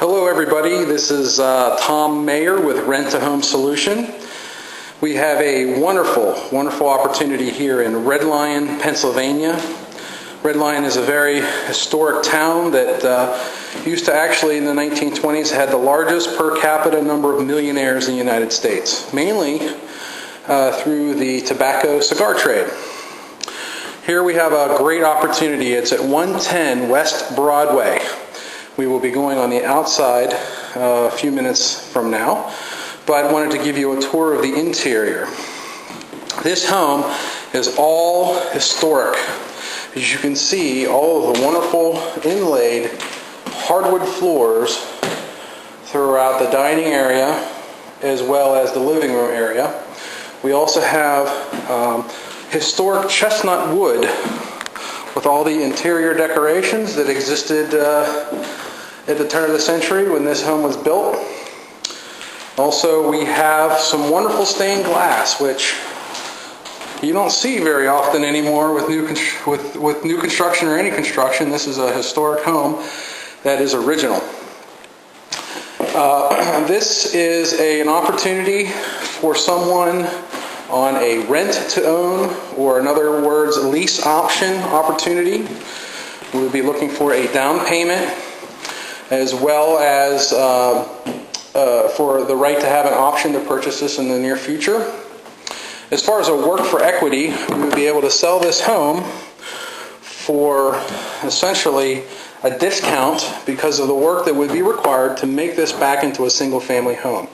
Hello everybody, this is Tom Mayer with Rent to Home Solution. We have a wonderful opportunity here in Red Lion, Pennsylvania. Red Lion is a very historic town that used to actually in the 1920s had the largest per capita number of millionaires in the United States, mainly through the tobacco cigar trade. Here we have a great opportunity. It's at 110 West Broadway. We will be going on the outside a few minutes from now, but I wanted to give you a tour of the interior. This home is all historic. As you can see, all of the wonderful inlaid hardwood floors throughout the dining area as well as the living room area. We also have historic chestnut wood with all the interior decorations that existed at the turn of the century when this home was built. Also, we have some wonderful stained glass, which you don't see very often anymore with new construction or any construction. This is a historic home that is original. This is an opportunity for someone on a rent-to-own, or in other words, lease option opportunity. We will be looking for a down payment as well as for the right to have an option to purchase this in the near future. As far as a work for equity, we would be able to sell this home for essentially a discount because of the work that would be required to make this back into a single-family home.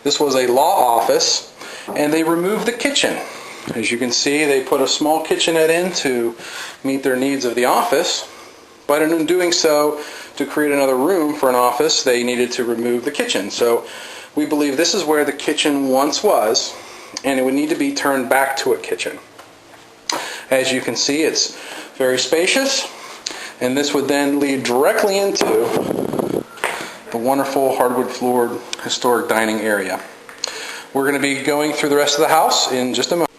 This was a law office, and they removed the kitchen. As you can see, they put a small kitchenette in to meet their needs of the office, but in doing so, to create another room for an office, they needed to remove the kitchen. So we believe this is where the kitchen once was, and it would need to be turned back to a kitchen. As you can see, it's very spacious, and this would then lead directly into the wonderful hardwood floored historic dining area. We're going to be going through the rest of the house in just a moment.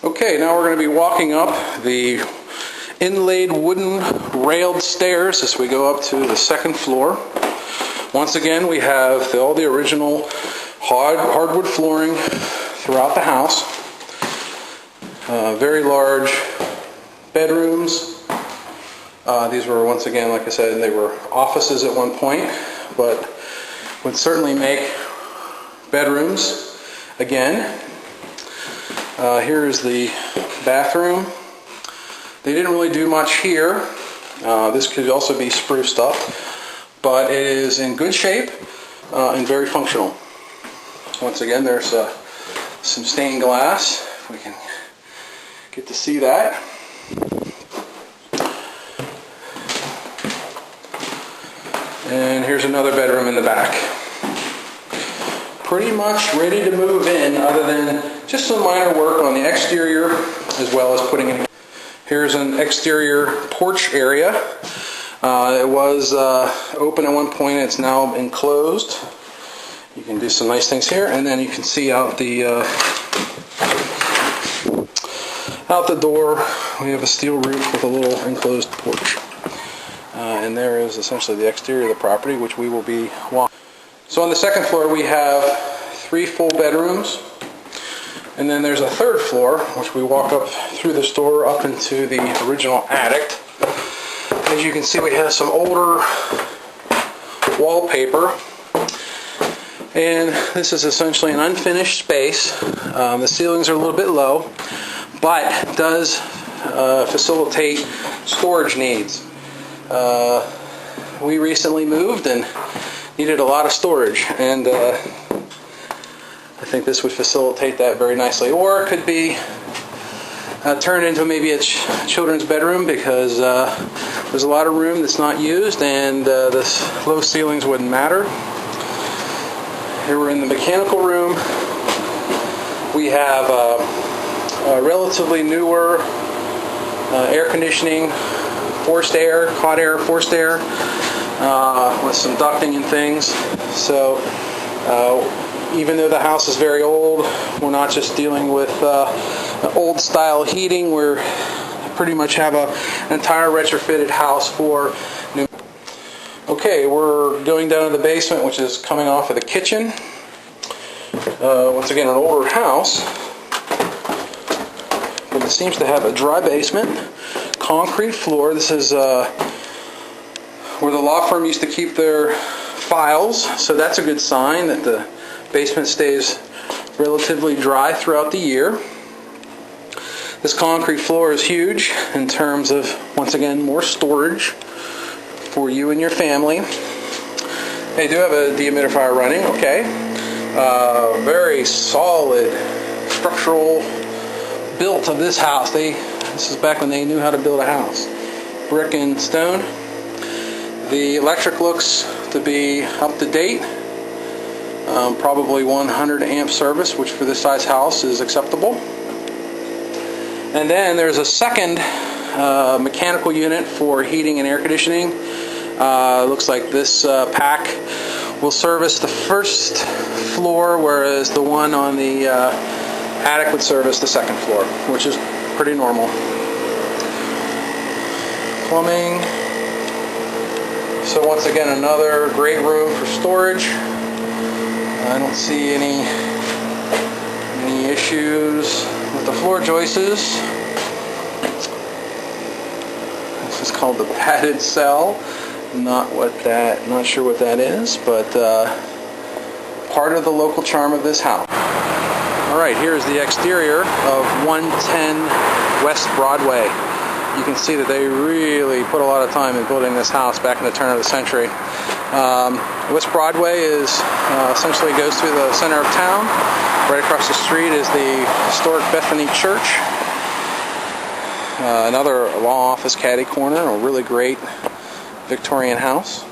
Okay, now we're going to be walking up the inlaid wooden railed stairs as we go up to the second floor. Once again, we have all the original hardwood flooring throughout the house. Very large bedrooms. These were, once again, like I said, they were offices at one point, but would certainly make bedrooms again. Here is the bathroom. They didn't really do much here. This could also be spruced up, but it is in good shape and very functional. Once again, there's some stained glass, if we can get to see that. And here's another bedroom in the back. Pretty much ready to move in, other than just some minor work on the exterior as well as putting in. Here's an exterior porch area. It was open at one point. It's now enclosed. You can do some nice things here, and then you can see out the door. We have a steel roof with a little enclosed porch, and there is essentially the exterior of the property, which we will be walking. So on the second floor, we have 3 full bedrooms. And then there's a third floor, which we walk up through this door up into the original attic. As you can see, we have some older wallpaper. And this is essentially an unfinished space. The ceilings are a little bit low, but does facilitate storage needs. We recently moved and needed a lot of storage, and I think this would facilitate that very nicely. Or it could be turned into maybe a children's bedroom, because there's a lot of room that's not used, and the low ceilings wouldn't matter. Here we're in the mechanical room. We have a relatively newer air conditioning, forced air, hot air, forced air, with some ducting and things. So even though the house is very old, we're not just dealing with old style heating. We're pretty much have an entire retrofitted house for new. Okay. Okay, we're going down to the basement, which is coming off of the kitchen. Once again, an older house, but it seems to have a dry basement, concrete floor. This is where the law firm used to keep their files, so that's a good sign that the basement stays relatively dry throughout the year. This concrete floor is huge in terms of, once again, more storage for you and your family. They do have a dehumidifier running, okay. Very solid structural built of this house. This is back when they knew how to build a house. Brick and stone. The electric looks to be up to date. Probably 100 amp service, which for this size house is acceptable. And then there's a second mechanical unit for heating and air conditioning. Looks like this pack will service the first floor, whereas the one on the attic would service the second floor, which is pretty normal. Plumbing. So once again, another great room for storage. I don't see any issues with the floor joists. This is called the padded cell. Not sure what that is, but part of the local charm of this house. Alright, here's the exterior of 110 West Broadway. You can see that they really put a lot of time in building this house back in the turn of the century. West Broadway essentially goes through the center of town. Right across the street is the historic Bethany Church. Another law office caddy corner, a really great Victorian house.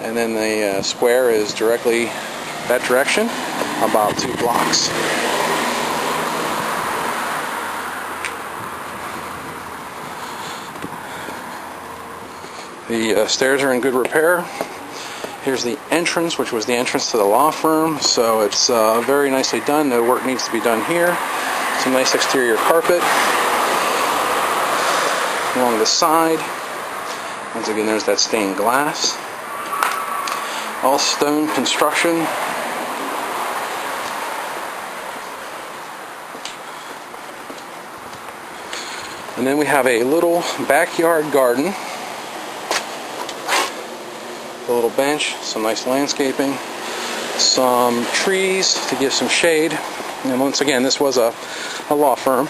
And then the square is directly that direction, about 2 blocks. The stairs are in good repair. Here's the entrance, which was the entrance to the law firm. So it's very nicely done. No work needs to be done here. Some nice exterior carpet along the side. Once again, there's that stained glass. All stone construction. And then we have a little backyard garden. A little bench, some nice landscaping, some trees to give some shade. And once again, this was a law firm.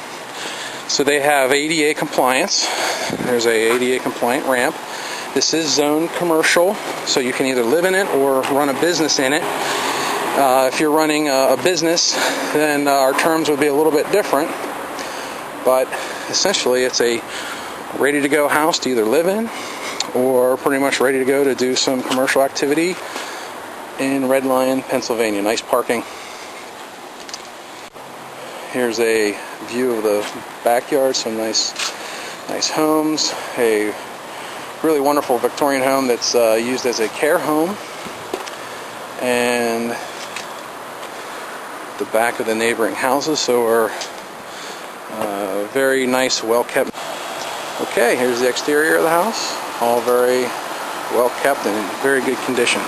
So they have ADA compliance. There's a ADA compliant ramp. This is zoned commercial, so you can either live in it or run a business in it. If you're running a business, then our terms would be a little bit different. But essentially, it's a ready-to-go house to either live in or pretty much ready to go to do some commercial activity in Red Lion, Pennsylvania. Nice parking. Here's a view of the backyard, some nice homes. A really wonderful Victorian home that's used as a care home. And the back of the neighboring houses, so are very nice, well kept. Okay, here's the exterior of the house. All very well kept and in very good condition.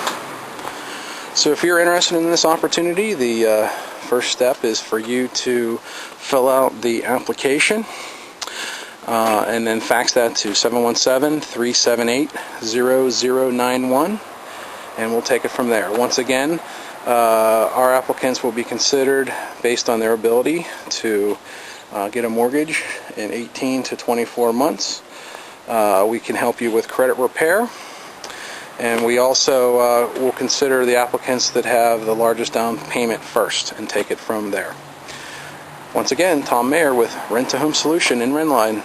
So if you're interested in this opportunity, the first step is for you to fill out the application and then fax that to 717-378-0091, and we'll take it from there. Once again, our applicants will be considered based on their ability to get a mortgage in 18 to 24 months. We can help you with credit repair, and we also will consider the applicants that have the largest down payment first and take it from there. Once again, Tom Mayer with Rent to Home Solution in Red Lion.